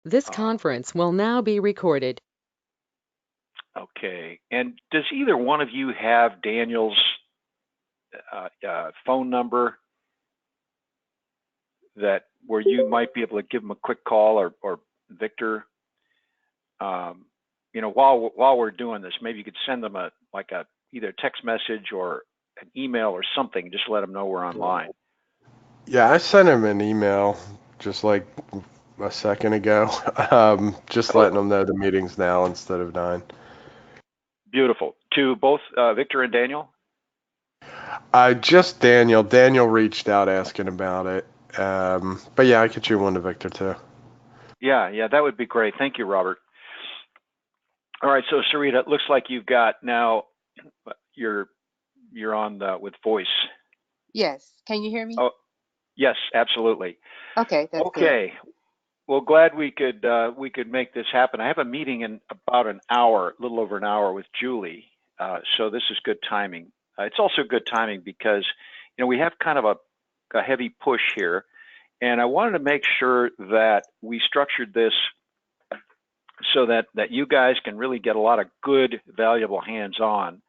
This Um, conference will now be recorded. okay. And does either one of you have Daniel's phone number that where you might be able to give him a quick call, or Victor? Um, while we're doing this, maybe you could send them a either a text message or an email or something. Just let them know we're online. Yeah, I sent him an email just like a second ago, just letting Oh, him know the meeting's now instead of 9. beautiful. To both Victor and Daniel. Just Daniel. Daniel reached out asking about it. But yeah, I could shoot one to Victor too. Yeah, yeah, that would be great. Thank you, Robert. All right, so Sarita, it looks like you've got now you're you're on with voice. Yes. Can you hear me? Oh, yes, absolutely. Okay, that's good. Okay. Well, glad we could make this happen. I have a meeting in about an hour, a little over an hour with Julie. So this is good timing. It's also good timing because we have kind of a heavy push here, and I wanted to make sure that we structured this so that you guys can really get a lot of good, valuable hands-on.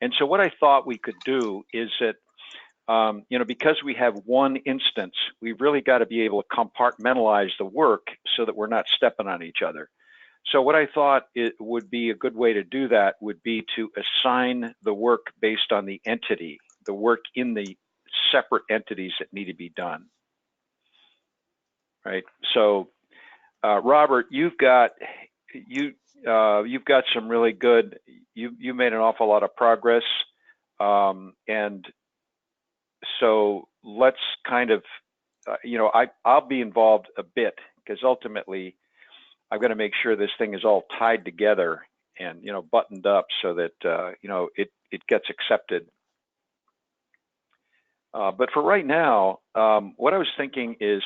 And so what I thought we could do is that because we have one instance, we've really got to be able to compartmentalize the work so that we're not stepping on each other. So what I thought it would be a good way to do that would be to assign the work based on the entity, the work in the separate entities that need to be done, right? So Robert, you've got some really good. You made an awful lot of progress, and so let's kind of, I'll be involved a bit because ultimately I've got to make sure this thing is all tied together and buttoned up so that it gets accepted. But for right now, what I was thinking is,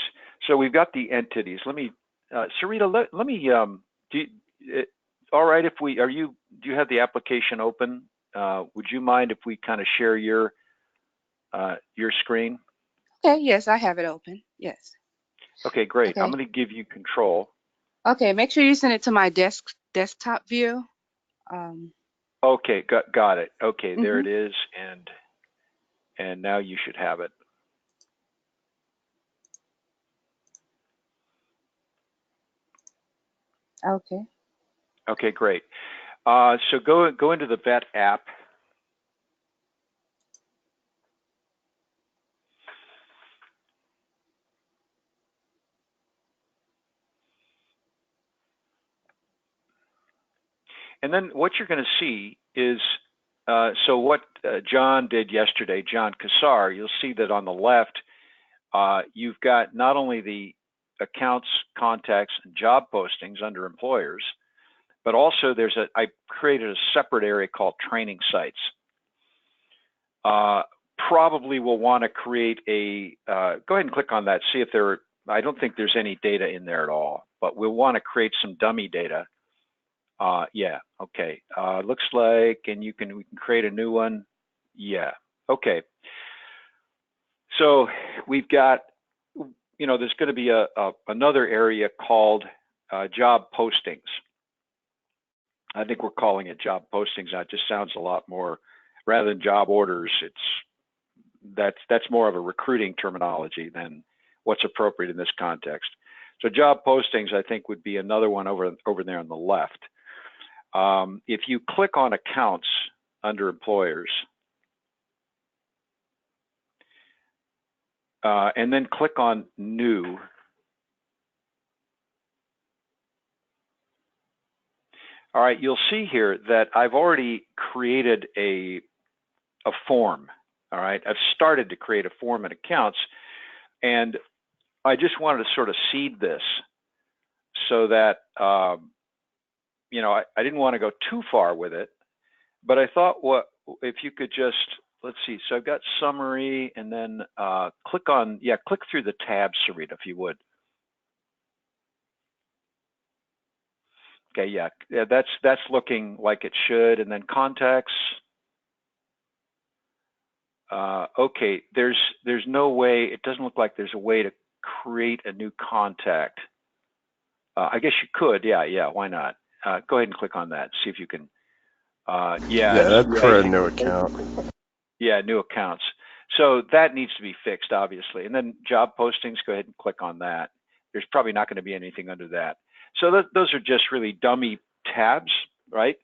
so we've got the entities. Let me, Sarita, let me. Do you, all right, if we do you have the application open? Would you mind if we kind of share your screen? Okay, yes, I have it open. Yes. Okay, great. I'm Okay. going to give you control. Okay, make sure you send it to my desktop view. Um, Okay, got it. Okay, there mhm. it is, and now you should have it. Okay. Okay, great. So go into the Vet app, and then what you're going to see is so what John did yesterday, John Kassar. You'll see that on the left, you've got not only the accounts, contacts, and job postings under employers, but also I created a separate area called training sites. Uh, Probably will want to create go ahead and click on that, see if I don't think there's any data in there at all, but we'll want to create some dummy data. Yeah, okay. Looks like, and we can create a new one. Yeah, okay. So we've got, there's going to be another area called job postings. I think we're calling it job postings. That just sounds a lot more, rather than job orders. That's more of a recruiting terminology than what's appropriate in this context. So job postings, I think, would be another one over there on the left. If you click on accounts under employers, and then click on new, all right, you'll see here that I've already created a form. All right, I've started to create a form in accounts, and I just wanted to sort of seed this so that I didn't want to go too far with it, but I thought, what if you could just, let's see. So I've got summary, and then click through the tabs, Sarita, if you would. Okay, yeah, that's looking like it should, and then contacts. Okay, there's no way. It doesn't look like there's a way to create a new contact. I guess you could. Yeah. Why not? Go ahead and click on that. See if you can. Yeah, that's for a new account. Yeah, new accounts. So that needs to be fixed, obviously. And then job postings, go ahead and click on that. There's probably not going to be anything under that. So those are just really dummy tabs, right?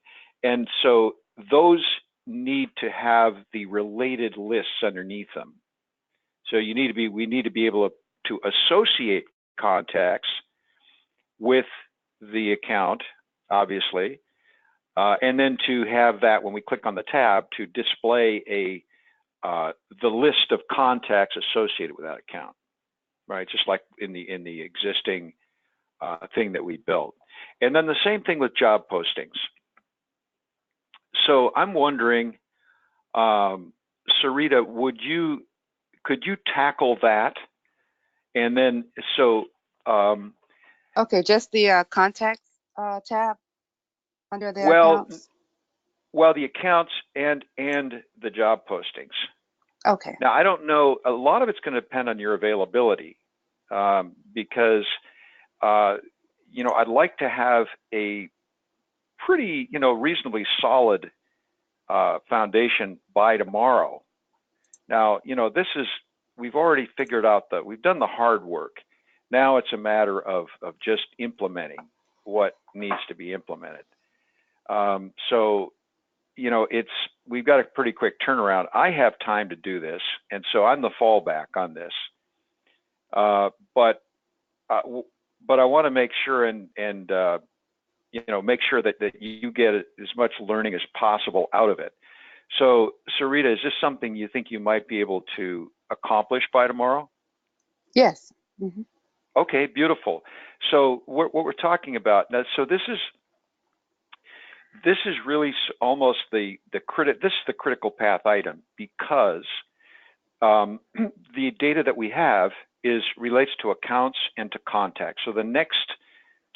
And so those need to have the related lists underneath them. So we need to be able to associate contacts with the account, obviously, and then to have that when we click on the tab to display the list of contacts associated with that account, right? Just like in the existing thing that we built. And then the same thing with job postings. So I'm wondering, Sarita, could you tackle that? And then Okay, just the contacts tab under the well, accounts. the accounts and the job postings. Okay. Now, I don't know, a lot of it's going to depend on your availability, because, I'd like to have a pretty, reasonably solid foundation by tomorrow. Now, we've already figured out that we've done the hard work. Now it's a matter of just implementing what needs to be implemented. We've got a pretty quick turnaround. I have time to do this, and so I'm the fallback on this. But I want to make sure and make sure that you get as much learning as possible out of it. So, Sarita, is this something you think you might be able to accomplish by tomorrow? Yes. Mm-hmm. Okay, beautiful. So what we're talking about now, so this is really almost this is the critical path item, because the data that we have relates to accounts and to contacts. So the next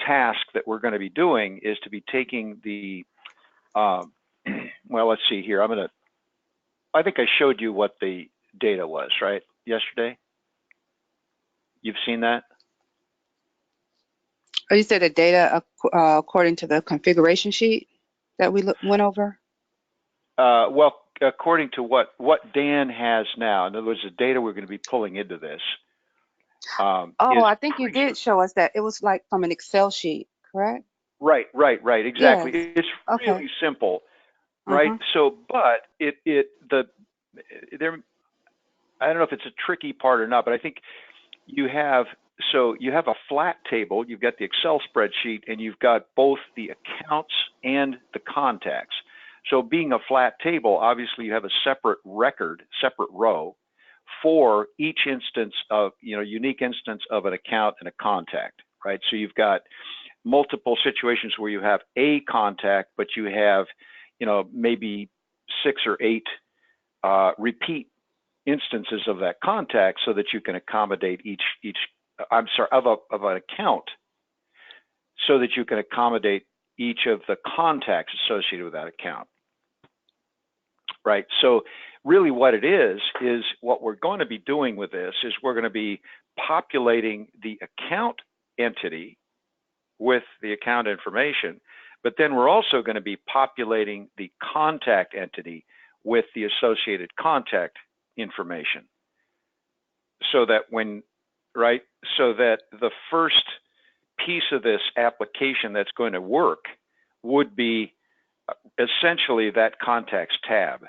task that we're going to be doing is to be taking the well, let's see here. I think I showed you what the data was, right? Yesterday. You've seen that? Oh, you said the data according to the configuration sheet that we went over? Well, according to what Dan has now, in other words, the data we're going to be pulling into this. I think you did show us that. It was like from an Excel sheet, correct? Right, exactly. Yes. It's Okay. really simple, right? So, but I don't know if it's a tricky part or not, but I think you have a flat table, you've got the Excel spreadsheet, and you've got both the accounts and the contacts. So being a flat table, obviously you have a separate record, separate row for each instance of, unique instance of an account and a contact, right? So you've got multiple situations where you have a contact, but you have, maybe 6 or 8 repeat instances of that contact, so that you can accommodate of an account, so that you can accommodate each of the contacts associated with that account, right? So really what it is what we're going to be doing with this is we're going to be populating the account entity with the account information, but then we're also going to be populating the contact entity with the associated contact information, so that the first piece of this application that's going to work would be essentially that contacts tab.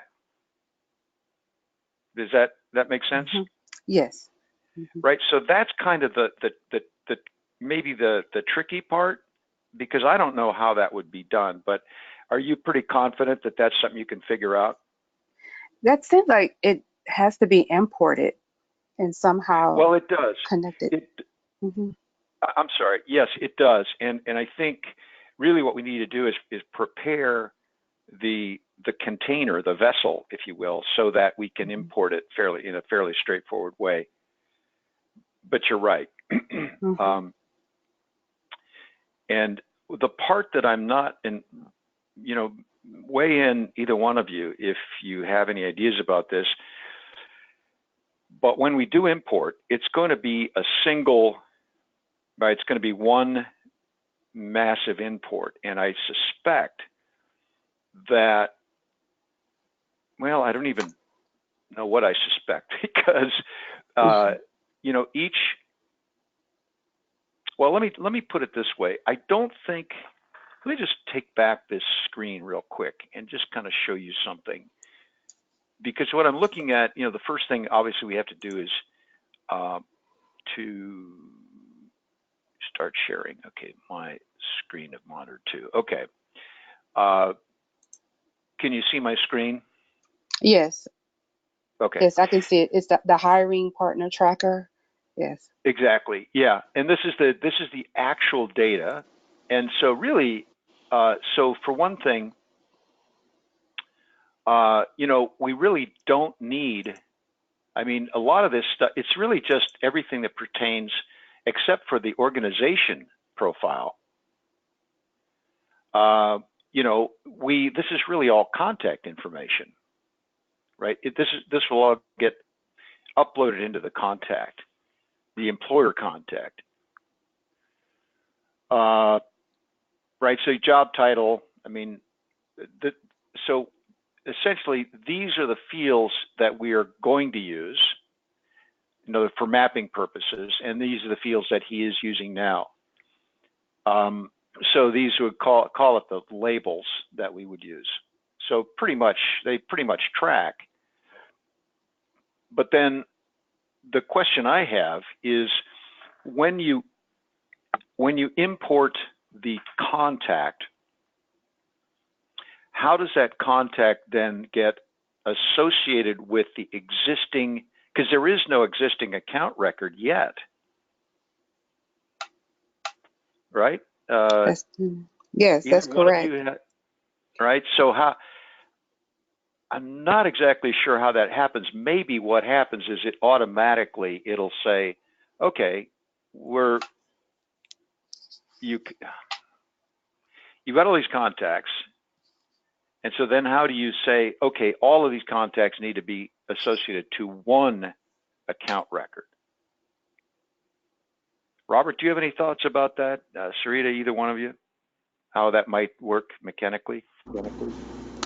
Does that make sense? Mm-hmm. Yes. Mm-hmm. Right. So that's kind of the maybe the tricky part, because I don't know how that would be done. But are you pretty confident that that's something you can figure out? That seems like it has to be imported and somehow well, it does. Connected. I'm sorry. Yes, it does. And I think really what we need to do is prepare the container, the vessel, if you will, so that we can import it in a fairly straightforward way. But you're right. And the part that I'm not in, weigh in, either one of you, if you have any ideas about this. But when we do import, it's going to be a single, right? It's going to be one massive import. And I suspect that, well, I don't even know what I suspect because, you know, well, let me put it this way. I don't think, let me just take back this screen real quick and just kind of show you something. Because what I'm looking at, you know, the first thing obviously we have to do is to start sharing. Okay, my screen of monitor 2. Okay. Can you see my screen? Yes. Okay. Yes, I can see it. It's the hiring partner tracker. Yes. Exactly. Yeah. And this is the actual data. And so really, so for one thing, you know, we really don't need, I mean, a lot of this stuff, it's really just everything that pertains, except for the organization profile. You know, this is really all contact information, right? This will all get uploaded into the contact, the employer contact. Right, so job title, I mean, so essentially these are the fields that we are going to use, you know, for mapping purposes, and these are the fields that he is using now. So these would call it the labels that we would use. So they pretty much track. But then the question I have is when you import the contact, how does that contact then get associated with the existing, because there is no existing account record yet, right? Yes, that's correct. Right, so I'm not exactly sure how that happens. Maybe what happens is it automatically, it'll say, okay, you've got all these contacts. And so then how do you say, okay, all of these contacts need to be associated to one account record? Robert, do you have any thoughts about that? Sarita, either one of you? How that might work mechanically?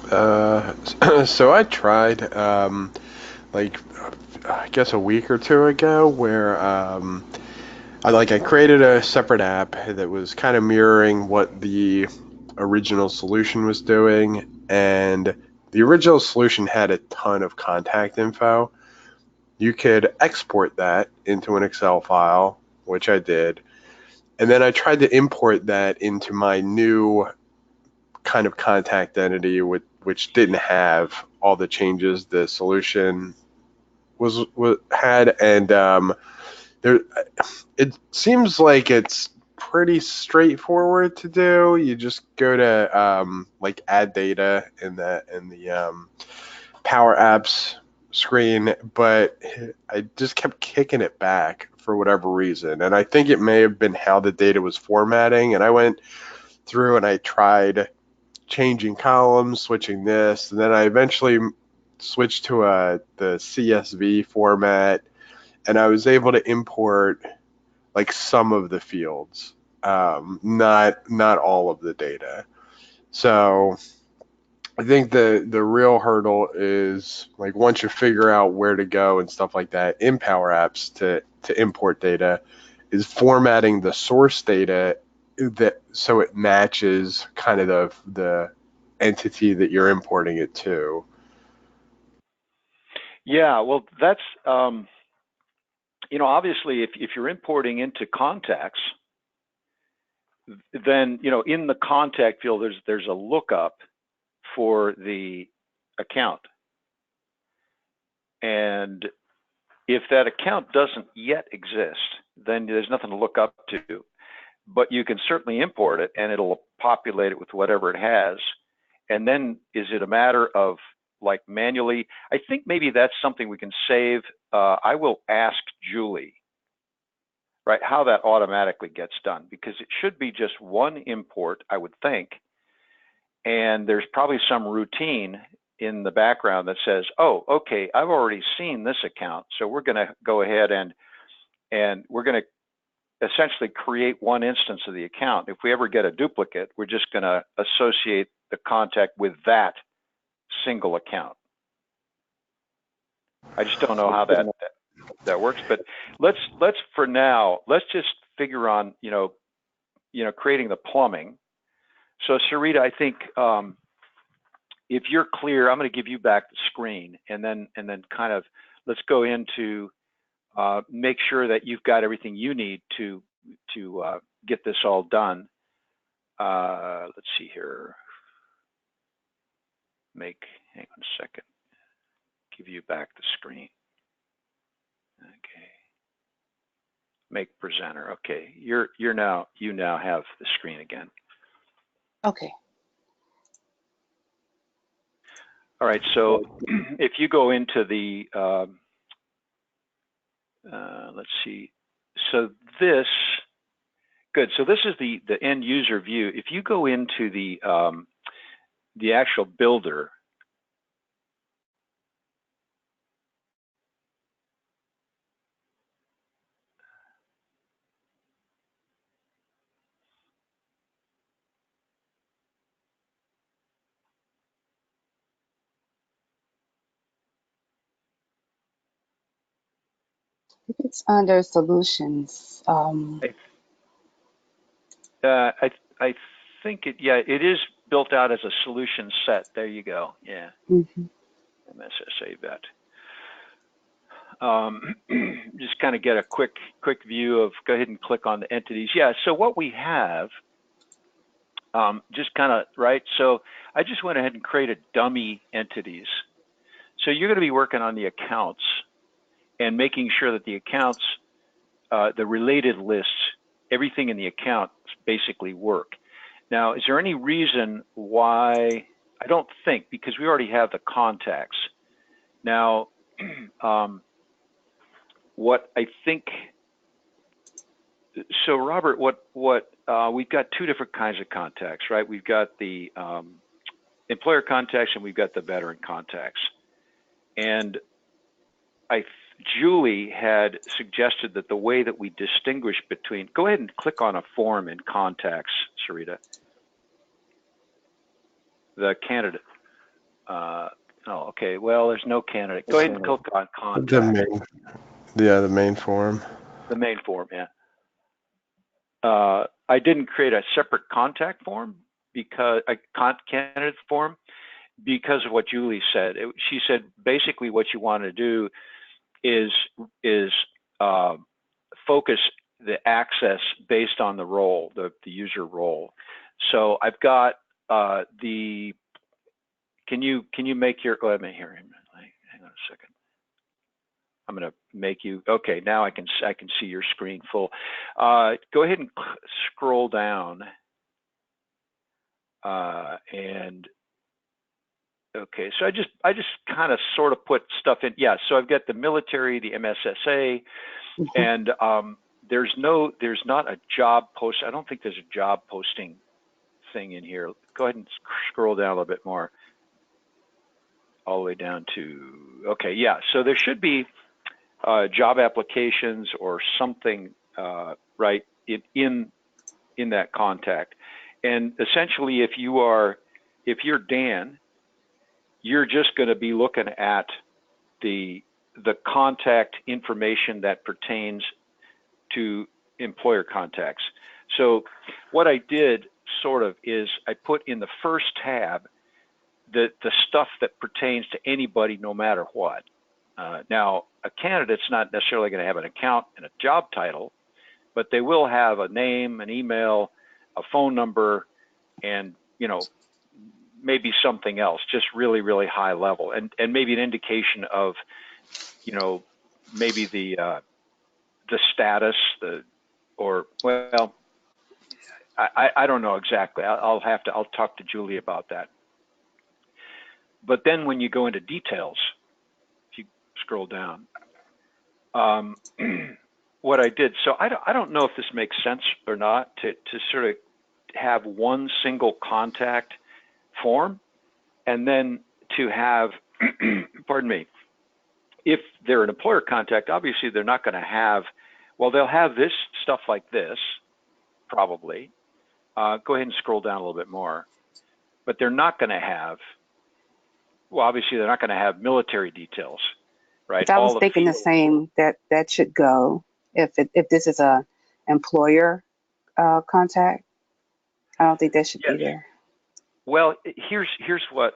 So I tried, like, I guess a week or two ago, where I created a separate app that was kind of mirroring what the original solution was doing, and the original solution had a ton of contact info. You could export that into an Excel file, which I did, and then I tried to import that into my new kind of contact entity, which didn't have all the changes the solution had, and there, it seems like it's pretty straightforward to do. You just go to like add data in the Power Apps screen, but I just kept kicking it back for whatever reason, and I think it may have been how the data was formatting. And I went through and I tried changing columns, switching this, and then I eventually switched to the CSV format, and I was able to import like some of the fields, not all of the data. So I think the real hurdle is, like, once you figure out where to go and stuff like that in Power Apps to import data, is formatting the source data so it matches kind of the entity that you're importing it to. Yeah, well, that's you know, obviously, if you're importing into contacts, then, you know, in the contact field, there's a lookup for the account. And if that account doesn't yet exist, then there's nothing to look up to. But you can certainly import it and it'll populate it with whatever it has. And then is it a matter of, like, manually? I think maybe that's something we can save. I will ask Julie, right, how that automatically gets done, because it should be just one import, I would think. And there's probably some routine in the background that says, oh, okay, I've already seen this account, so we're going to go ahead and we're going to essentially create one instance of the account. If we ever get a duplicate, we're just going to associate the contact with that single account. I just don't know how that works, but let's for now, let's just figure on, creating the plumbing. So Sarita, I think if you're clear, I'm going to give you back the screen, and then kind of let's go into make sure that you've got everything you need to get this all done. Let's see here. Hang on a second. Give you back the screen. Okay. Make presenter. Okay. You now have the screen again. Okay. All right. So if you go into the let's see. So this good. So this is the end user view. If you go into the actual builder. It's under solutions. I think it is built out as a solution set. There you go. Yeah. Mm-hmm. MSSA vet. Just kind of get a quick view of, go ahead and click on the entities. Yeah, so what we have, just kind of, right? So I just went ahead and created dummy entities. So you're going to be working on the accounts and making sure that the accounts, the related lists, everything in the account basically work. Now, is there any reason why? I don't think, because we already have the contacts. Now, what I think, so Robert, what we've got two different kinds of contacts, right? We've got the employer contacts and we've got the veteran contacts. And Julie had suggested that the way that we distinguish between, go ahead and click on a form in contacts, Sarita. The candidate. Oh, okay. Well, there's no candidate. Go ahead and click on contact. The main form. The main form, yeah. I didn't create a separate contact form because a candidate form because of what Julie said. She said basically what you want to do is focus the access based on the role, the user role. So I've got the. Can you make your? Go ahead, here. Hang on a second. I'm going to make you. Okay, now I can see your screen full. Go ahead and scroll down. And okay, so I just kind of sort of put stuff in. Yeah, so I've got the military, the MSSA, and there's not a job post. I don't think there's a job posting thing in here. Go ahead and scroll down a little bit more. All the way down to, okay, yeah, so there should be job applications or something right in that contact. And essentially, if you're Dan, you're just going to be looking at the contact information that pertains to employer contacts. So what I did sort of is I put in the first tab the stuff that pertains to anybody, no matter what. Now, a candidate's not necessarily going to have an account and a job title, but they will have a name, an email, a phone number, and maybe something else, just really, really high level, and maybe an indication of, maybe the status, I don't know exactly. I'll talk to Julie about that. But then when you go into details, if you scroll down, what I did, so I don't know if this makes sense or not to sort of have one single contact form, and then to have, pardon me, if they're an employer contact, obviously they're not going to have Well, they'll have this stuff like this, probably. Go ahead and scroll down a little bit more. But they're not going to have, well, obviously they're not going to have military details, right? I was thinking the same, that should go if this is a employer contact. I don't think that should be there. Well, here's what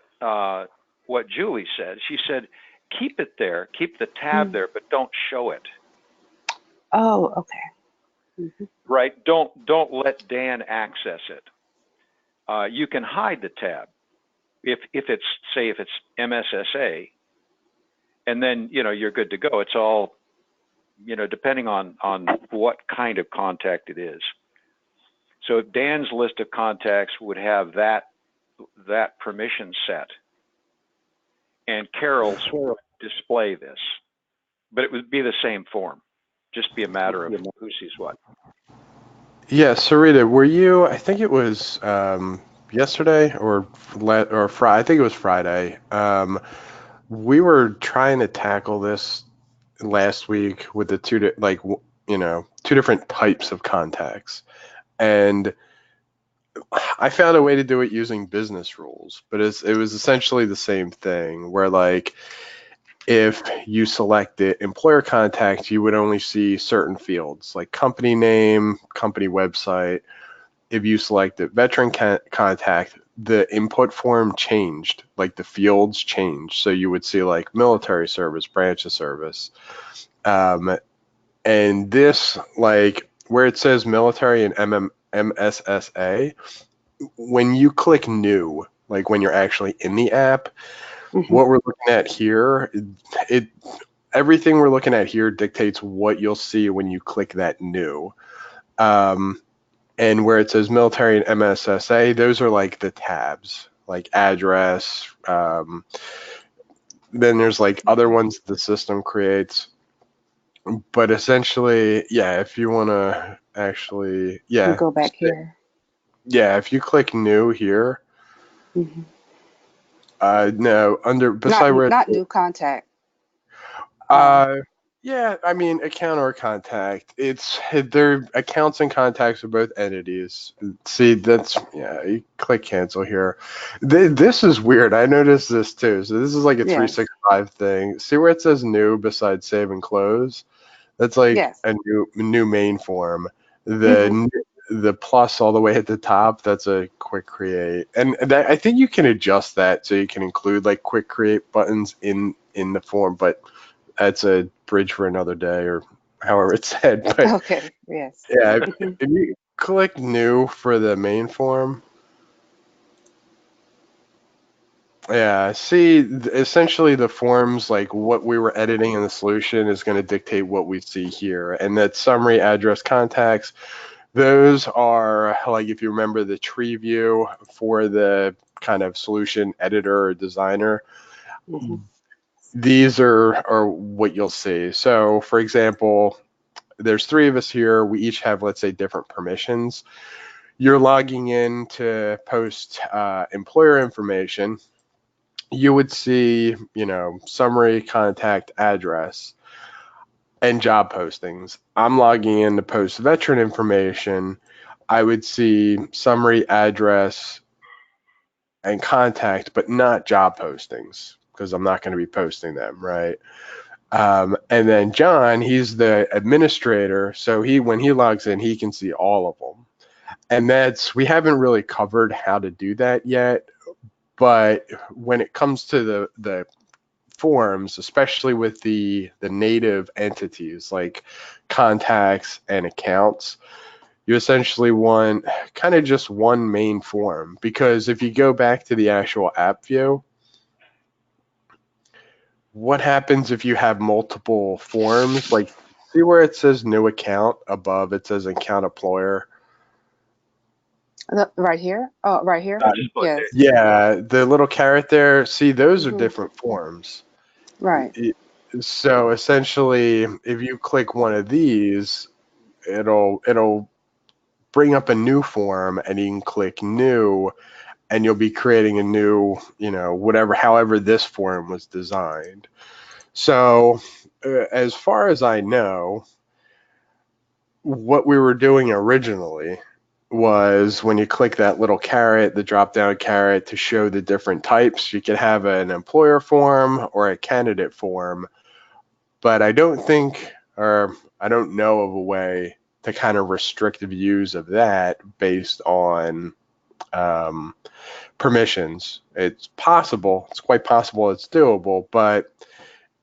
Julie said. She said, keep it there, keep the tab there, but don't show it. Oh, okay. Mm-hmm. Right? Don't let Dan access it. You can hide the tab if it's, say, if it's MSSA, and then you're good to go. It's all depending on what kind of contact it is. So Dan's list of contacts would have that permission set, and Carol's would display this, but it would be the same form, just be a matter of who sees what. Yeah, Sarita, were you? I think it was yesterday or Friday. I think it was Friday. We were trying to tackle this last week with the two different types of contacts, and I found a way to do it using business rules, but it was essentially the same thing where, like, if you select the employer contact, you would only see certain fields like company name, company website. If you select the veteran contact, the input form changed, like the fields changed. So you would see like military service, branch of service. And this, like where it says military and MSSA, when you click new, like when you're actually in the app, what we're looking at here, everything we're looking at here dictates what you'll see when you click that new. And where it says military and MSSA, those are like the tabs, like address. Then there's like other ones the system creates. But essentially, yeah, if you want to actually, yeah. Go back here. Yeah, if you click new here, no, beside where not new contact. Yeah, I mean, account or contact. Their accounts and contacts are both entities. See, you click cancel here. This is weird. I noticed this too. So this is like a 365 thing. See where it says new beside save and close? That's like a new main form. The plus all the way at the top, that's a quick create. And I think you can adjust that so you can include like quick create buttons in the form, but that's a bridge for another day, or however it's said. But okay, yes. Yeah, if you click new for the main form, yeah, see, essentially the forms, like what we were editing in the solution is going to dictate what we see here. And that summary, address, contacts, those are like, if you remember the tree view for the kind of solution editor or designer, these are what you'll see. So for example, there's three of us here. We each have, let's say, different permissions. You're logging in to post employer information. You would see, summary, contact, address, and job postings. I'm logging in to post veteran information. I would see summary, address, and contact, but not job postings because I'm not going to be posting them, right? And then John, he's the administrator, so when he logs in, he can see all of them. And we haven't really covered how to do that yet, but when it comes to the forms, especially with the native entities like contacts and accounts, you essentially want kind of just one main form, because if you go back to the actual app view, what happens if you have multiple forms? Like, see where it says new account above, it says account employer. Right here? Oh, right here? Yes. Yeah, the little caret there. See, those are different forms. Right. So essentially, if you click one of these, it'll bring up a new form, and you can click new, and you'll be creating a new, however this form was designed. So as far as I know, what we were doing originally was when you click that little caret, the drop down caret to show the different types, you could have an employer form or a candidate form. But I don't think, or I don't know of a way to kind of restrict views of that based on permissions. It's possible, it's quite possible it's doable, but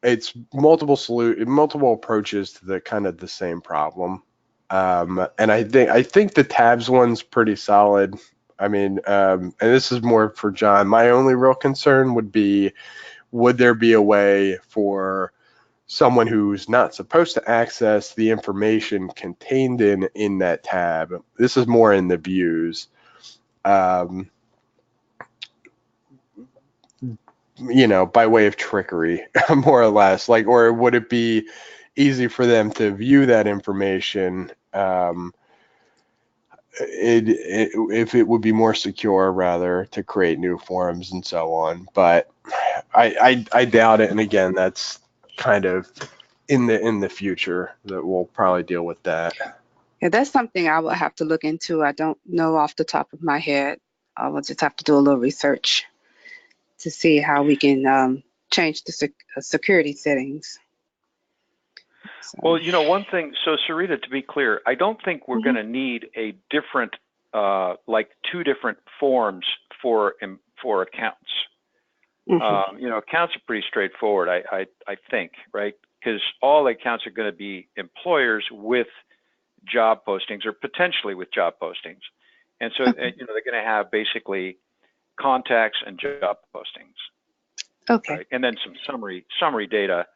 it's multiple approaches to the kind of the same problem. And I think the tabs one's pretty solid. I mean, and this is more for John. My only real concern would be, would there be a way for someone who's not supposed to access the information contained in that tab? This is more in the views. By way of trickery, more or less, like, or would it be easy for them to view that information? If it would be more secure, rather, to create new forms and so on. But I doubt it. And again, that's kind of in the future that we'll probably deal with that. Yeah, that's something I will have to look into. I don't know off the top of my head. I will just have to do a little research to see how we can change the security settings. So. Well, one thing, so Sarita, to be clear, I don't think we're going to need a different, like two different forms for accounts. Accounts are pretty straightforward, I think, right? Because all accounts are going to be employers with job postings or potentially with job postings. And so, they're going to have basically contacts and job postings. Okay. Right? And then some summary data.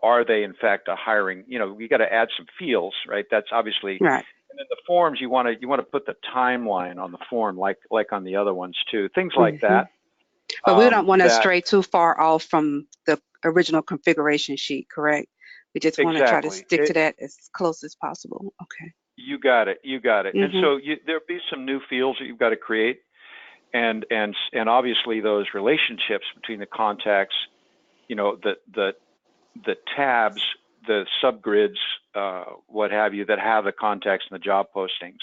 Are they in fact a hiring? We got to add some fields, right? That's obviously right. And then the forms, you want to put the timeline on the form, like on the other ones too, things like that. But we don't want to stray too far off from the original configuration sheet, correct? We just want to try to stick to that as close as possible. Okay. You got it. And so there'll be some new fields that you've got to create, and obviously those relationships between the contacts, the tabs, the subgrids, what have you, that have the contacts and the job postings.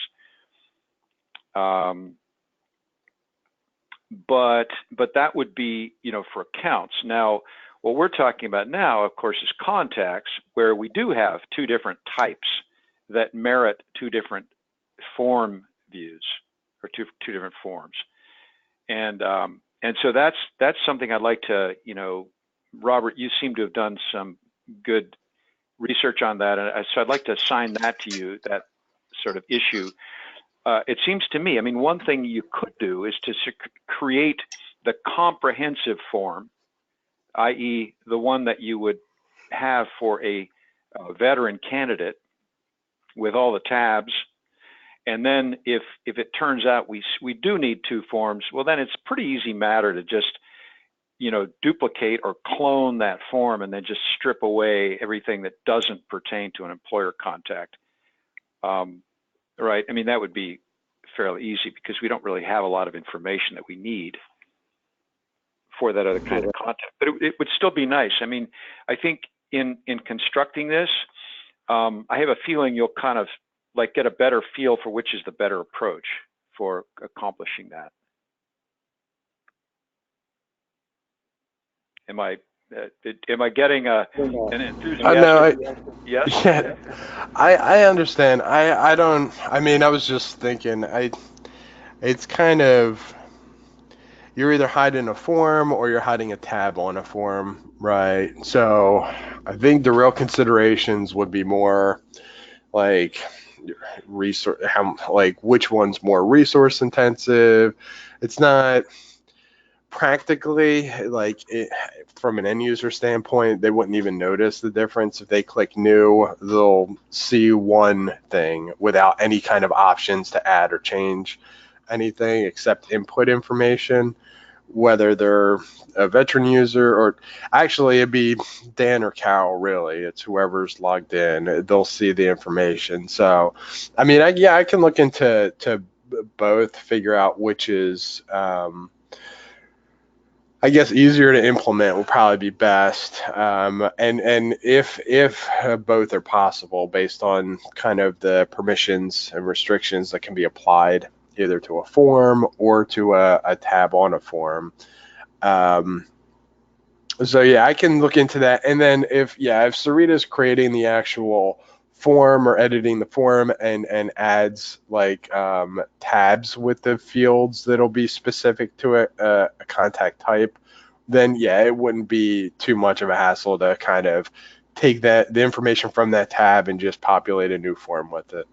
But that would be, for accounts. Now, what we're talking about now, of course, is contacts, where we do have two different types that merit two different form views, or two different forms. And so that's something I'd like to, Robert, you seem to have done some good research on that, and so I'd like to assign that to you, that sort of issue. It seems to me, one thing you could do is to create the comprehensive form, i.e. the one that you would have for a veteran candidate with all the tabs. And then if it turns out we do need two forms, well, then it's a pretty easy matter to just, duplicate or clone that form and then just strip away everything that doesn't pertain to an employer contact. Right? That would be fairly easy because we don't really have a lot of information that we need for that other kind of contact. But it would still be nice. I think in constructing this, I have a feeling you'll kind of get a better feel for which is the better approach for accomplishing that. Am I getting an enthusiastic? Yes. Yeah, I understand. I don't. I was just thinking. It's kind of, you're either hiding a form or you're hiding a tab on a form, right? So I think the real considerations would be more like which one's more resource intensive. It's not practically, from an end user standpoint, they wouldn't even notice the difference. If they click new, they'll see one thing without any kind of options to add or change anything except input information, whether they're a veteran user or actually it'd be Dan or Cal, really. It's whoever's logged in, they'll see the information. So I can look into both, figure out which is I guess easier to implement will probably be best. And if both are possible based on kind of the permissions and restrictions that can be applied either to a form or to a tab on a form. So yeah, I can look into that. And then if Sarita's creating the actual form or editing the form and adds like tabs with the fields that'll be specific to a contact type, then yeah, it wouldn't be too much of a hassle to kind of take the information from that tab and just populate a new form with it.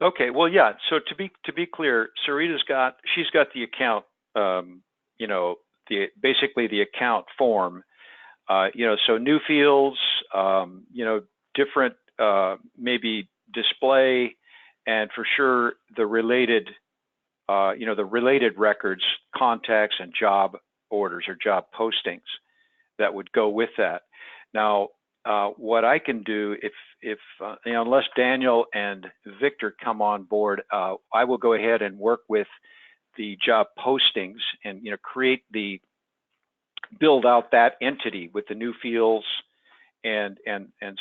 Okay, well, yeah. So to be clear, she's got the account, you know, basically the account form, you know, so new fields, you know, different maybe display, and for sure the related, you know, the related records, contacts, and job orders or job postings that would go with that. Now, what I can do if you know, unless Daniel and Victor come on board, I will go ahead and work with the job postings and, you know, build out that entity with the new fields and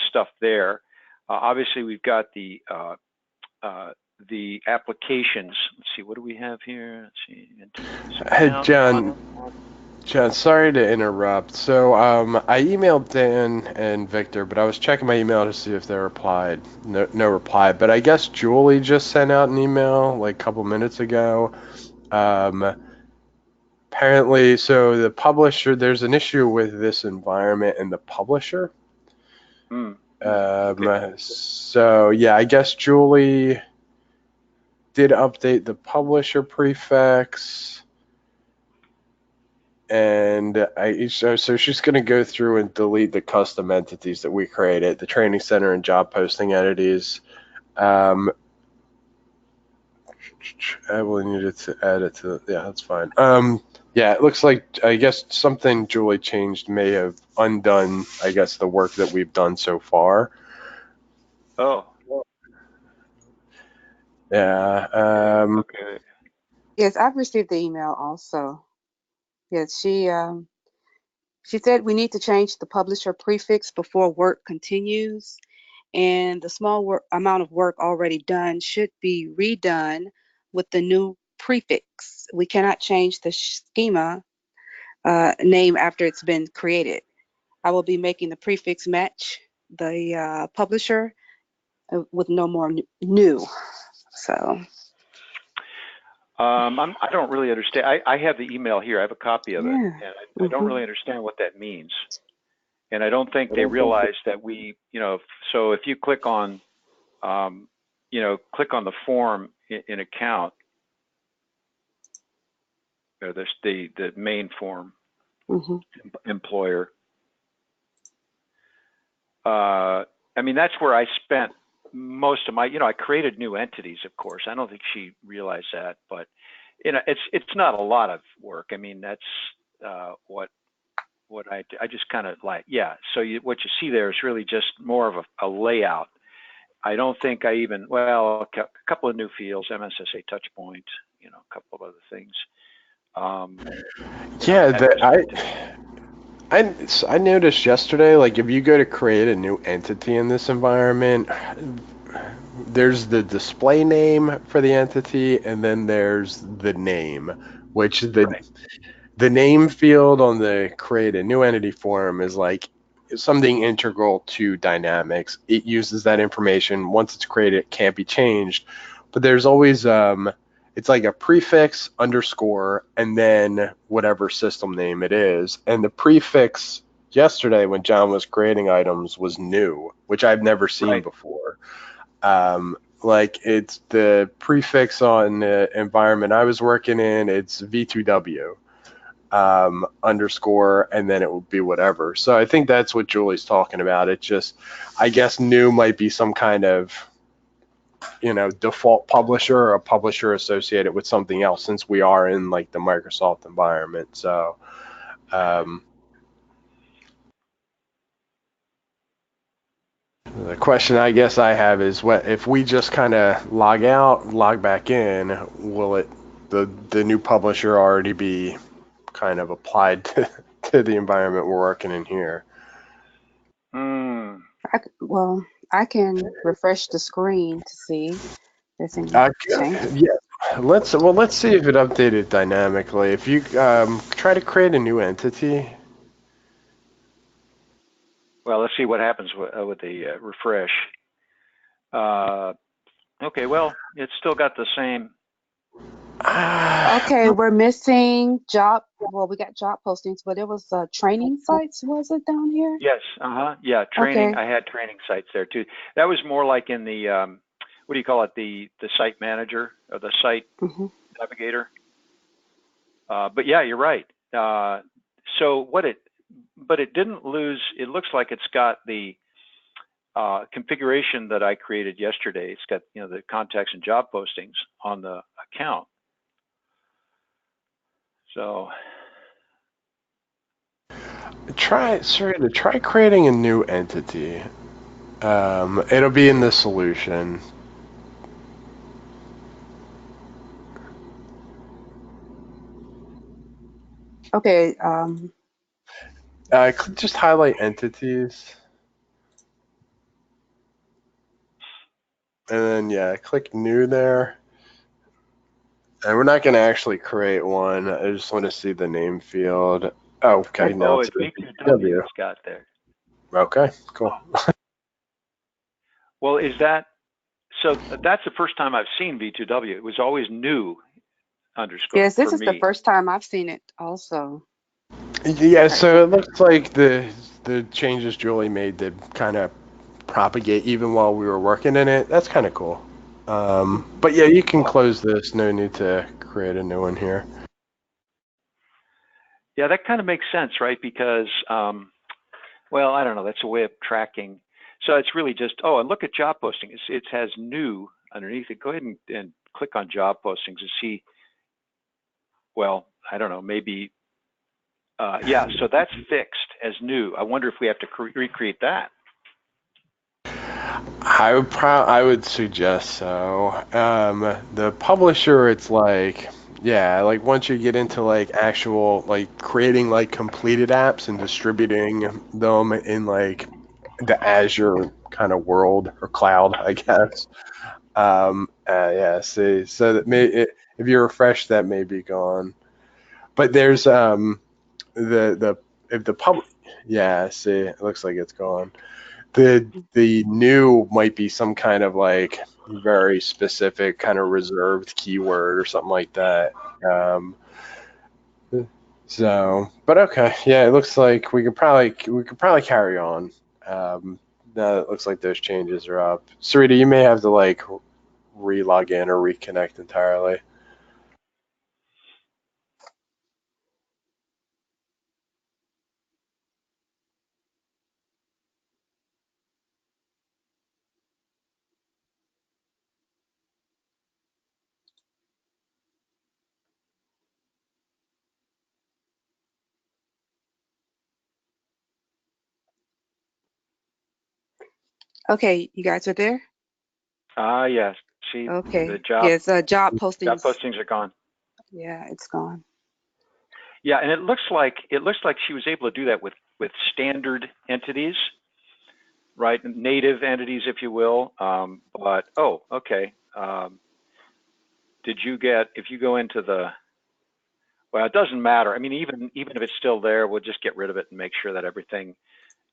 stuff there. Obviously, we've got the applications. Let's see, what do we have here? Let's see. Hey, John, sorry to interrupt. So I emailed Dan and Victor, but I was checking my email to see if they replied. No reply. But I guess Julie just sent out an email like a couple minutes ago. Apparently, so the publisher, there's an issue with this environment and the publisher. Okay. So yeah, I guess Julie did update the publisher prefix. And so she's going to go through and delete the custom entities that we created, the training center and job posting entities. I will need it to add it to, yeah, that's fine. Yeah, it looks like, I guess something Julie changed may have undone, I guess, the work that we've done so far. Oh. Yeah. Okay. Yes, I've received the email also. Yes, she said we need to change the publisher prefix before work continues, and the small amount of work already done should be redone with the new prefix. We cannot change the schema name after it's been created. I will be making the prefix match the publisher with no more new. So. I don't really understand. I have the email here. I have a copy of it, Yeah. and I don't really understand what that means. And I don't think they realize that we, you know, so if you click on, you know, click on the form in account, or the main form, employer. I mean, that's where I spent most of my, you know, I created new entities, of course. I don't think she realized that, but you know, it's not a lot of work. I mean, that's what I just kind of like, yeah. So what you see there is really just more of a layout. I don't think I even, well, a couple of new fields, MSSA touch point, you know, a couple of other things. Yeah, I noticed yesterday, like if you go to create a new entity in this environment, there's the display name for the entity, and then there's the name, which the name field on the create a new entity form is like something integral to Dynamics. It uses that information. Once it's created, it can't be changed. But there's always it's like a prefix underscore and then whatever system name it is. And the prefix yesterday when John was creating items was new, which I've never seen before. Like it's the prefix on the environment I was working in, it's V2W underscore, and then it will be whatever. So I think that's what Julie's talking about. It just, I guess new might be some kind of, you know, default publisher or a publisher associated with something else since we are in like the Microsoft environment. So, the question I guess I have is what if we just kind of log out, log back in, will it the new publisher already be kind of applied to the environment we're working in here. Well, I can refresh the screen to see if there's any changes. Yeah, let's see if it updated dynamically. If you try to create a new entity. Well, let's see what happens with the refresh. Okay, well, it's still got the same. Okay, we're missing job. Well, we got job postings, but it was training sites. Was it down here? Yes, yeah, training. Okay. I had training sites there too. That was more like in the what do you call it? The site manager or the site navigator. But yeah, you're right. So but it didn't lose. It looks like it's got the configuration that I created yesterday. It's got, the contacts and job postings on the account. So try creating a new entity. It'll be in the solution. Okay. Just highlight entities. And then, click new there. And we're not going to actually create one. I just want to see the name field. Oh, okay. Now it's B2W it's got there. Okay, cool. Well, so that's the first time I've seen B2W. It was always new underscore. Yes, this is the first time I've seen it also. Yeah, so it looks like the changes Julie made to kind of propagate even while we were working in it. That's kind of cool. But yeah, you can close this. No need to create a new one here. Yeah, that kind of makes sense, right? Because, well, I don't know. That's a way of tracking. So it's really just, and look at job postings. It has new underneath it. Go ahead and click on job postings and see, well, I don't know, maybe, yeah, so that's fixed as new. I wonder if we have to recreate that. I would suggest so. The publisher, it's like, yeah, like once you get into like actual like creating like completed apps and distributing them in like the Azure kind of world or cloud, I guess. Yeah, see, so that if you refresh, that may be gone. But there's yeah, see, it looks like it's gone. The new might be some kind of like very specific kind of reserved keyword or something like that. But okay, yeah, it looks like we could probably carry on. Now it looks like those changes are up. Sarita, you may have to like re-log in or reconnect entirely. Okay, you guys are there? Yes. See, Okay. the job postings are gone. Yeah, it's gone. Yeah, and it looks like she was able to do that with standard entities, right? Native entities, if you will. But okay. Did you get, if you go into well, it doesn't matter. I mean, even if it's still there, we'll just get rid of it and make sure that everything,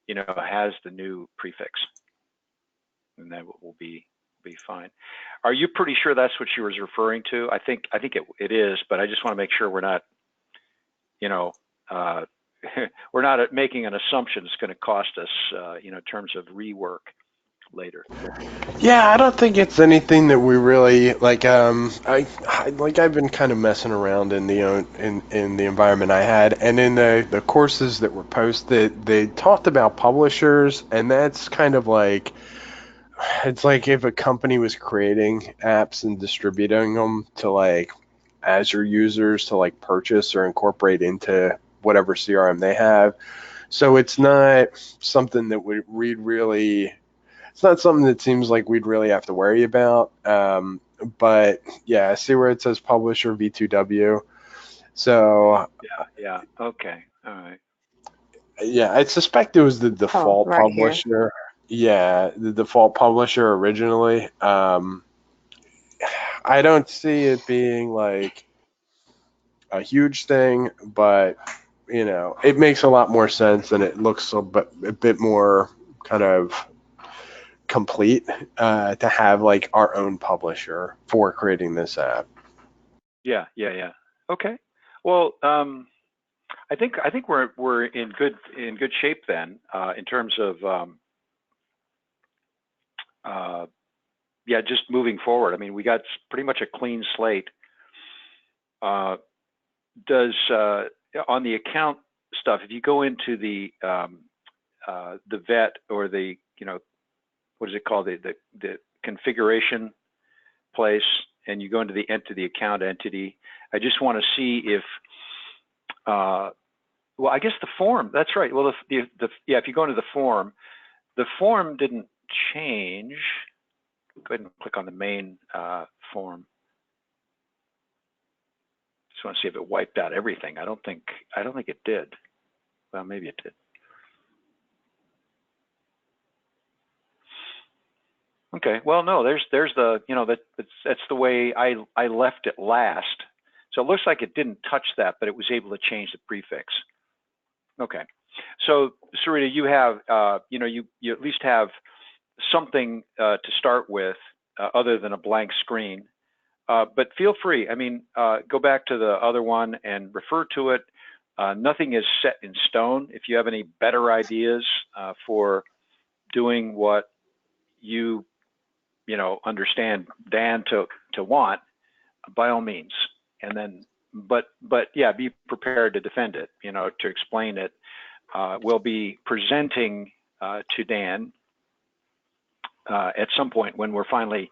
has the new prefix, and then we'll be fine. Are you pretty sure that's what she was referring to? I think it is, but I just want to make sure we're not, we're not making an assumption it's going to cost us, in terms of rework later. Yeah, I don't think it's anything that we really like. I've been kind of messing around in the in the environment I had, and in the courses that were posted, they talked about publishers, and that's kind of like it's like if a company was creating apps and distributing them to like Azure users to like purchase or incorporate into whatever CRM they have. So it's not something that we'd really. It's not something that seems like we'd really have to worry about. but yeah, see where it says publisher V2W. So Yeah. Okay. All right. yeah, I suspect it was the Oh, default right here. publisher. Yeah, the default publisher originally. I don't see it being like a huge thing, but you know, it makes a lot more sense and it looks a bit more kind of complete to have like our own publisher for creating this app. Yeah. Okay. Well, I think we're in good shape then, in terms of uh, yeah, just moving forward. I mean, we got pretty much a clean slate. Does on the account stuff, if you go into the vet, or the, what is it called, the configuration place, and you go into the account entity, I just want to see if well, I guess the form, that's right. Well, yeah, if you go into the form didn't change. Go ahead and click on the main form. Just want to see if it wiped out everything. I don't think it did. Well, maybe it did. Okay. Well, no. There's the, that's the way I left it last. So it looks like it didn't touch that, but it was able to change the prefix. Okay. So Sarita, you have you at least have something to start with, other than a blank screen. But feel free. I mean, go back to the other one and refer to it. Nothing is set in stone. If you have any better ideas for doing what you understand Dan to want, by all means. And then, but yeah, be prepared to defend it. To explain it. We'll be presenting to Dan at some point when we're finally,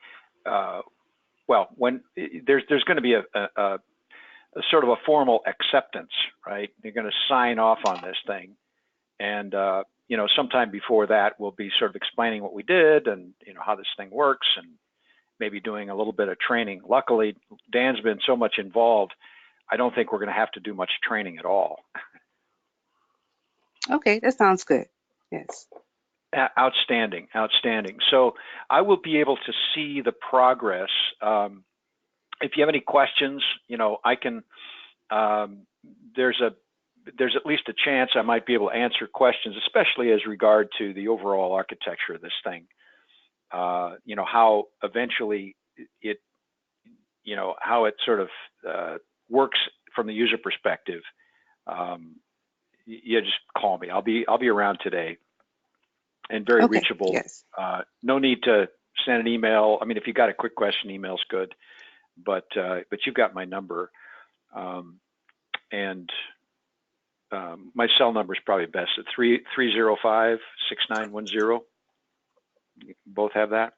when there's going to be a sort of a formal acceptance, right? You're going to sign off on this thing, and sometime before that, we'll be sort of explaining what we did and how this thing works, and maybe doing a little bit of training. Luckily, Dan's been so much involved, I don't think we're going to have to do much training at all. Okay, that sounds good. Yes. Outstanding. So I will be able to see the progress. If you have any questions, I can. There's at least a chance I might be able to answer questions, especially as regard to the overall architecture of this thing. How eventually it, how it sort of works from the user perspective. Yeah, just call me. I'll be around today, and very Okay. reachable. Yes. No need to send an email. I mean, if you got a quick question, email's good, but you've got my number, and my cell number is probably best at 305-6910. Both have that.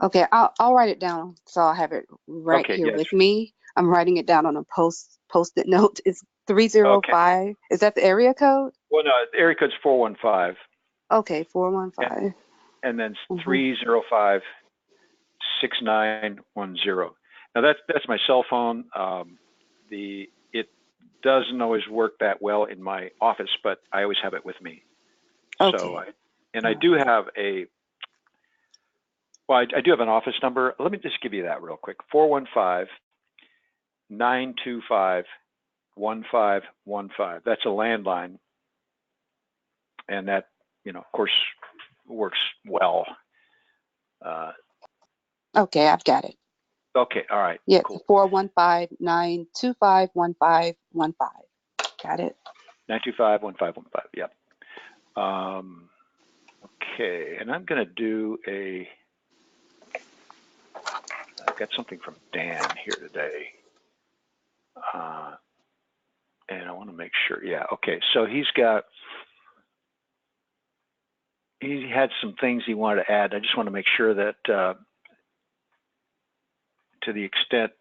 Okay, I'll write it down so I'll have it right Okay. here Yes. with me. I'm writing it down on a post-it note. It's 305. Okay. Is that the area code? Well, no, area code's 415. Okay, 415. And then Mhm. 305-6910. Now that's my cell phone. It doesn't always work that well in my office, but I always have it with me. Okay. So I do have I do have an office number. Let me just give you that real quick. 415-925-1515. That's a landline, and that of course works well. Okay, I've got it. Okay, all right. Yes, Cool. 415-925-1515. Got it. 925-1515. Yep. Okay, and I'm going to do I've got something from Dan here today. And I want to make sure. Yeah, okay. So he had some things he wanted to add. I just want to make sure that to the extent,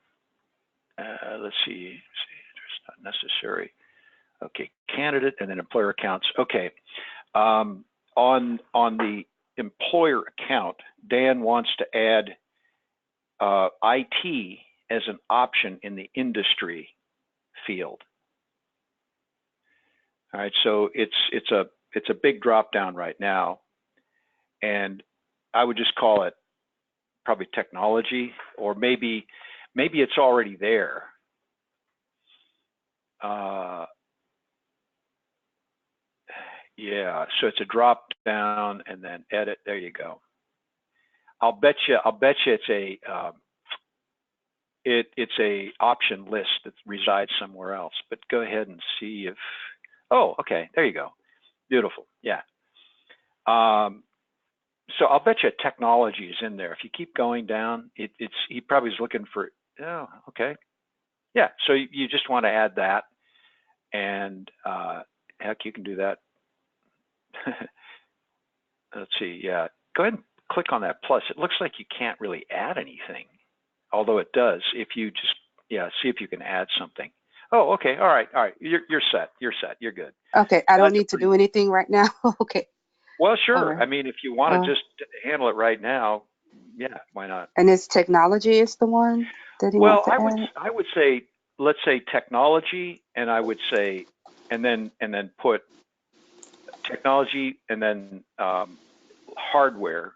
let's see, it's not necessary. Okay, candidate and then employer accounts. Okay, on the employer account, Dan wants to add IT as an option in the industry field. All right, so it's a big drop down right now, and I would just call it probably technology, or maybe it's already there. Yeah, so it's a drop down and then edit. There you go. I'll bet you it's a option list that resides somewhere else. But go ahead and see if. Oh, okay. There you go. Beautiful. Yeah. So I'll bet you technology is in there. If you keep going down, he probably is looking for. Oh, okay. Yeah. So you just want to add that, and heck, you can do that. Let's see. Yeah. Go ahead and click on that plus. It looks like you can't really add anything, although it does if you just, see if you can add something. Oh, okay. All right. You're set. You're good. Okay, I don't need to do anything right now. Okay. Well, sure. Right. I mean, if you want to just handle it right now, yeah, why not? And this technology is the one that he wants to add? I would say, let's say technology, and I would say, and then put technology and then hardware.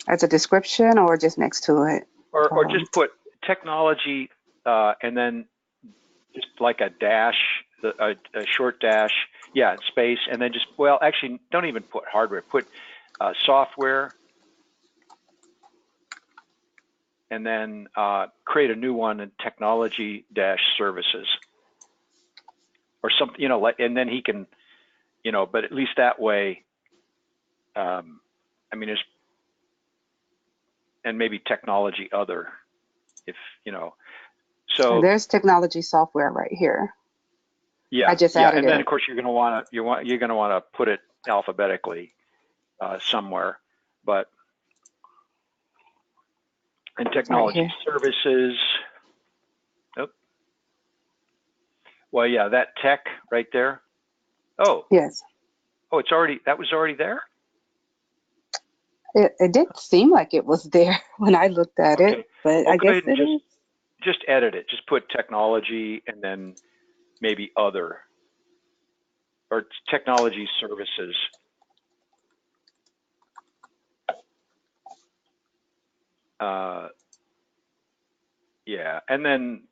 As a description or just next to it? Or just put technology and then just like a dash, a short dash, space, and then just, well, actually, don't even put hardware, put software, and then create a new one in technology dash services or something, and then he can, but at least that way, I mean, and maybe technology other, if, so there's technology software right here. Yeah, I just added and then it. of course you're going to want to put it alphabetically somewhere, but in technology Right services. Oh, well, yeah, that tech right there. Oh, yes. Oh, that was already there. It did seem like it was there when I looked at it, but I guess it is. Just edit it. Just put technology and then maybe other, or technology services. Yeah, and then,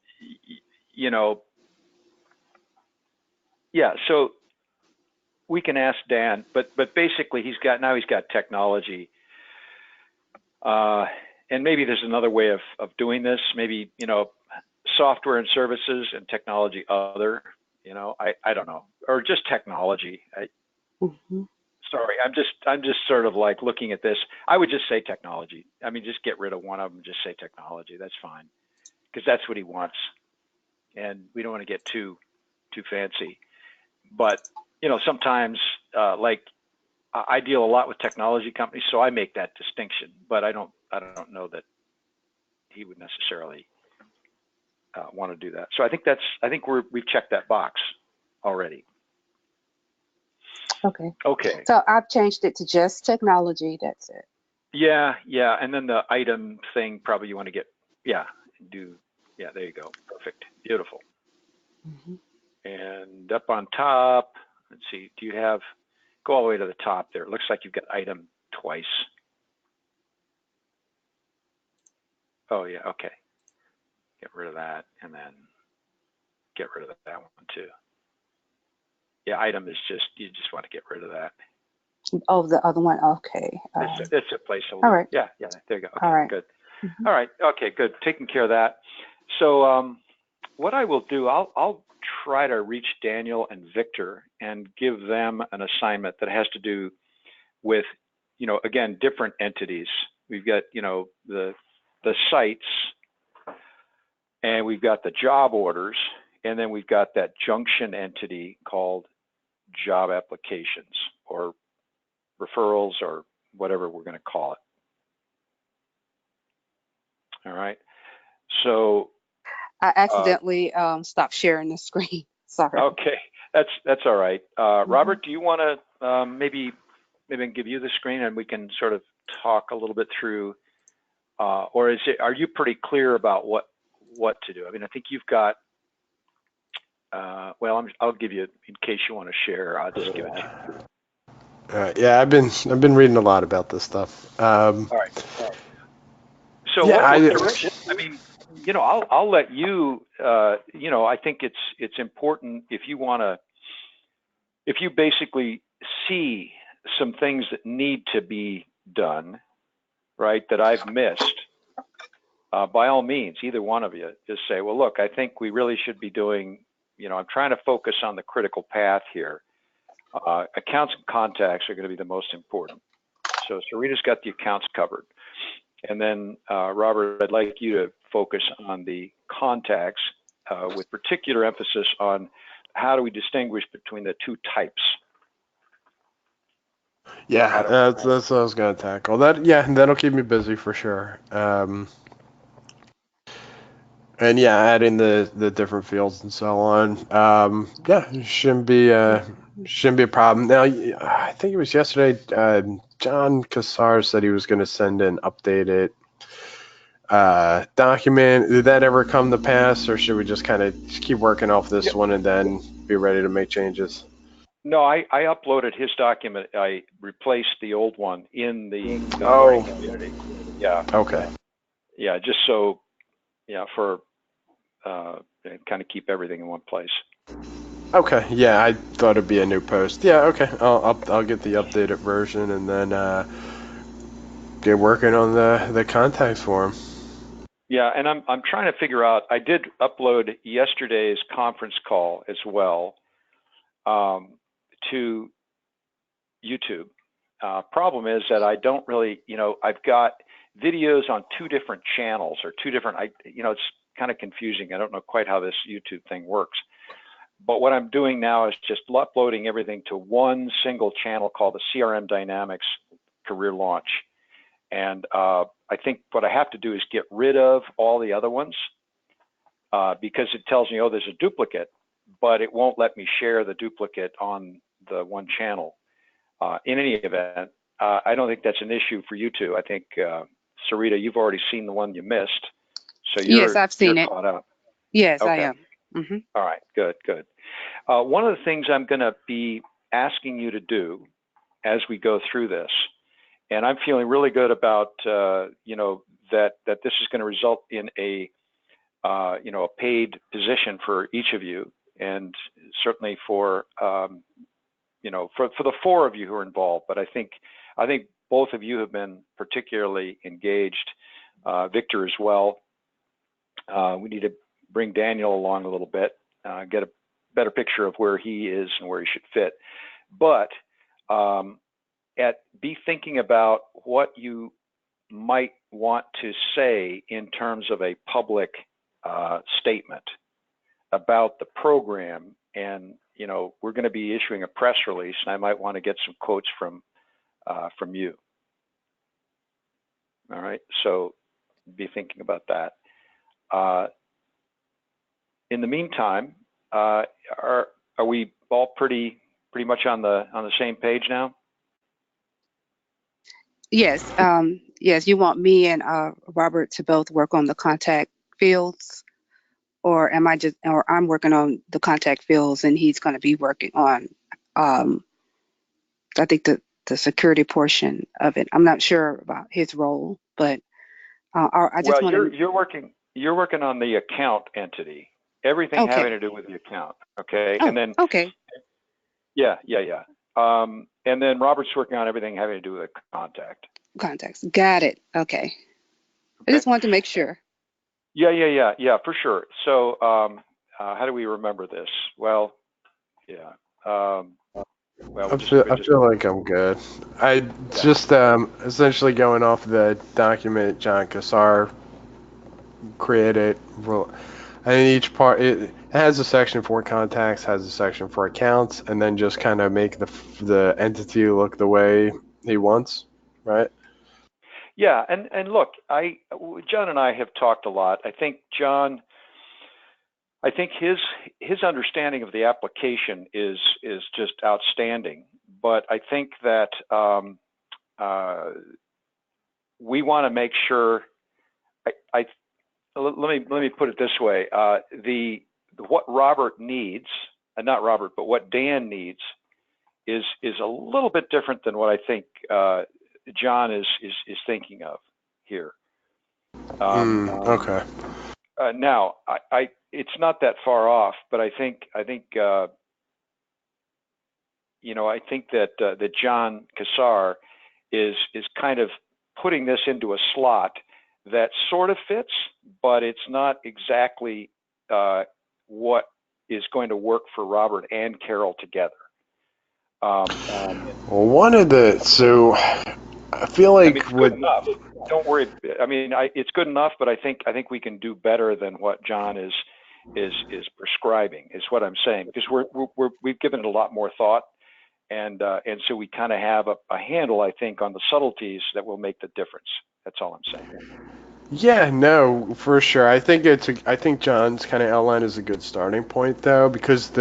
so we can ask Dan, but basically he's got technology, and maybe there's another way of doing this. Maybe software and services and technology other. I don't know, or just technology. Sorry, I'm just sort of like looking at this. I would just say technology. I mean, just get rid of one of them. Just say technology. That's fine, because that's what he wants, and we don't want to get too fancy. But sometimes like I deal a lot with technology companies, so I make that distinction. But I don't know that he would necessarily want to do that. So I think we've checked that box already. Okay. Okay. So I've changed it to just technology. That's it. Yeah, and then the item thing probably you want to get there you go. Perfect. Beautiful. And up on top, let's see, go all the way to the top there. It looks like you've got item twice. Oh yeah, okay. Get rid of that and then get rid of that one too. Yeah, item is you just want to get rid of that. Oh, the other one, okay. It's a placeholder. All right. Yeah, there you go. Okay, all right. Good. All right, okay, good. Taking care of that. So what I will do, I'll try to reach Daniel and Victor and give them an assignment that has to do with, again, different entities. We've got, the sites, and we've got the job orders, and then we've got that junction entity called job applications or referrals or whatever we're going to call it. All right. So I accidentally stopped sharing the screen. Sorry. Okay, that's all right. Robert, do you want to maybe I can give you the screen and we can sort of talk a little bit through or are you pretty clear about what to do? I mean, I think you've got. Well, I'll give you, in case you want to share. I'll just give it to you. Yeah, I've been reading a lot about this stuff. All right. So Yeah, what direction? I mean, I'll let you. I think it's important if you basically see some things that need to be done, right? That I've missed. By all means, either one of you, just say, well, look, I think we really should be doing. I'm trying to focus on the critical path here. Accounts and contacts are going to be the most important. So Sarita's got the accounts covered. And then, Robert, I'd like you to focus on the contacts with particular emphasis on how do we distinguish between the two types. Yeah, that's what I was going to tackle. That'll keep me busy for sure. And yeah, adding the different fields and so on. Shouldn't be a problem. Now, I think it was yesterday. John Cassar said he was going to send an updated document. Did that ever come to pass, or should we just kind of keep working off this one and then be ready to make changes? No, I uploaded his document. I replaced the old one in the community. Yeah. Okay. Yeah, just so, for kind of keep everything in one place. Okay. Yeah, I thought it'd be a new post. Yeah. Okay. I'll get the updated version and then get working on the contacts form. Yeah, and I'm trying to figure out. I did upload yesterday's conference call as well to YouTube. Problem is that I don't really, I've got videos on two different channels or two different. It's kind of confusing. I don't know quite how this YouTube thing works. But what I'm doing now is just uploading everything to one single channel called the CRM Dynamics Career Launch. And I think what I have to do is get rid of all the other ones because it tells me, oh, there's a duplicate, but it won't let me share the duplicate on the one channel. In any event, I don't think that's an issue for you two. I think, Sarita, you've already seen the one you missed. So Yes, I've seen it. Caught up. Yes, Okay. I am. Mm-hmm. All right, good. One of the things I'm going to be asking you to do as we go through this, and I'm feeling really good about, that this is going to result in a paid position for each of you, and certainly for, for the four of you who are involved. But I think both of you have been particularly engaged. Victor as well. We need to bring Daniel along a little bit, get a better picture of where he is and where he should fit. But be thinking about what you might want to say in terms of a public statement about the program. And, we're going to be issuing a press release, and I might want to get some quotes from you. All right, so be thinking about that. In the meantime, are we all pretty much on the same page now? Yes. Yes. You want me and Robert to both work on the contact fields, or I'm working on the contact fields and he's going to be working on, I think the security portion of it. I'm not sure about his role, but I just want to. You're working on the account entity. Everything having to do with the account, okay? Oh, and then okay. Yeah. And then Robert's working on everything having to do with contact. Contacts. Got it. Okay. I just wanted to make sure. Yeah, for sure. So how do we remember this? Well, yeah. I feel like I'm good. Just essentially going off the document John Cassar created. And each part, it has a section for contacts, has a section for accounts, and then just kind of make the entity look the way he wants, right? Yeah, and look, John and I have talked a lot. I think his understanding of the application is just outstanding. But I think that we want to make sure I let me put it this way. What Robert needs, not Robert, but what Dan needs is a little bit different than what I think John is thinking of here. Okay. Now, it's not that far off, but I think I think that John Cassar is kind of putting this into a slot that sort of fits, but it's not exactly what is going to work for Robert and Carol together. Well, so I feel like it's good enough. Don't worry. I mean, it's good enough, but I think we can do better than what John is prescribing. Is what I'm saying, because we've given it a lot more thought, and so we kind of have a handle, I think, on the subtleties that will make the difference. That's all I'm saying. Yeah, no, for sure. I think John's kind of outline is a good starting point though, because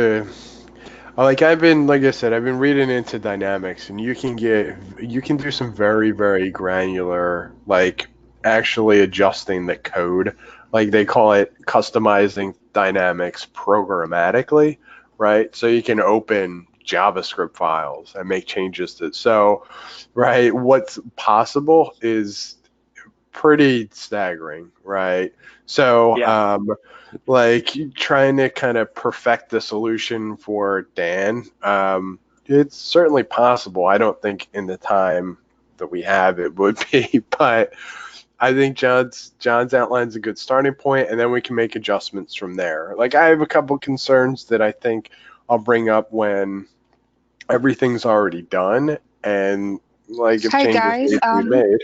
like I said, I've been reading into dynamics, and you can do some very, very granular, like actually adjusting the code. Like they call it customizing dynamics programmatically, right? So you can open JavaScript files and make changes right, what's possible is pretty staggering, right? So, Yeah. like trying to kind of perfect the solution for Dan, it's certainly possible. I don't think in the time that we have it would be, but I think John's outline's a good starting point, and then we can make adjustments from there. Like I have a couple concerns that I think I'll bring up when everything's already done, and like if Hi changes guys. need to be made.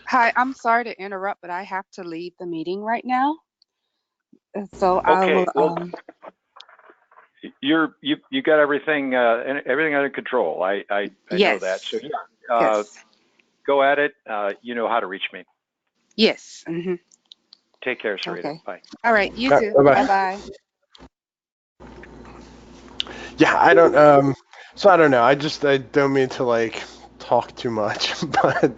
Hi, I'm sorry to interrupt, but I have to leave the meeting right now. So I Okay. will. Well, you got everything under control. I know that. So Yes. yeah, Yes. go at it. You know how to reach me. Yes. Hmm. Take care, Sarita. Okay. Bye. All right. You Bye too. Bye bye. bye. Yeah, I don't so I don't know. I don't mean to like talk too much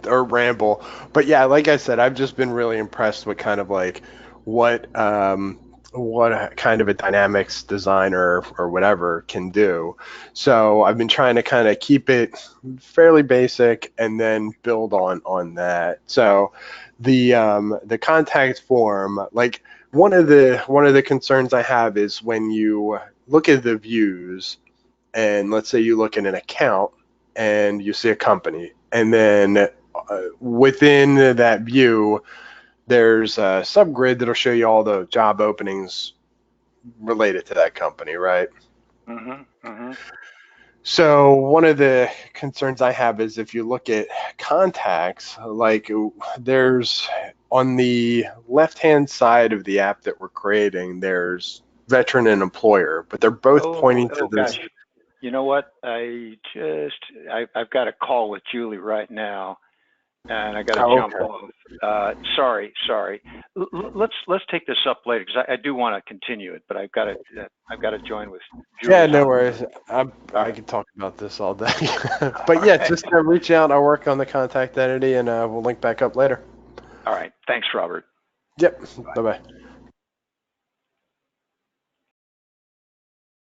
or ramble. But yeah, like I said, I've just been really impressed with kind of like what kind of a dynamics designer or whatever can do. So I've been trying to kind of keep it fairly basic and then build on that. So the contact form, like one of the concerns I have is when you look at the views, and let's say you look at an account and you see a company, and then within that view, there's a subgrid that'll show you all the job openings related to that company, right? Mm-hmm. Mm-hmm. So one of the concerns I have is if you look at contacts, like there's on the left-hand side of the app that we're creating, there's veteran and employer, but they're both pointing to Oh this. gosh. You know what? I've got a call with Julie right now, and I got to Oh, jump okay. off. Sorry. Let's take this up later, because I do want to continue it, but I've got to join with Yeah, Julie. no worries. All I right. could talk about this all day. But yeah, just reach out. I'll work on the contact entity, and we'll link back up later. All right. Thanks, Robert. Yep. Bye bye.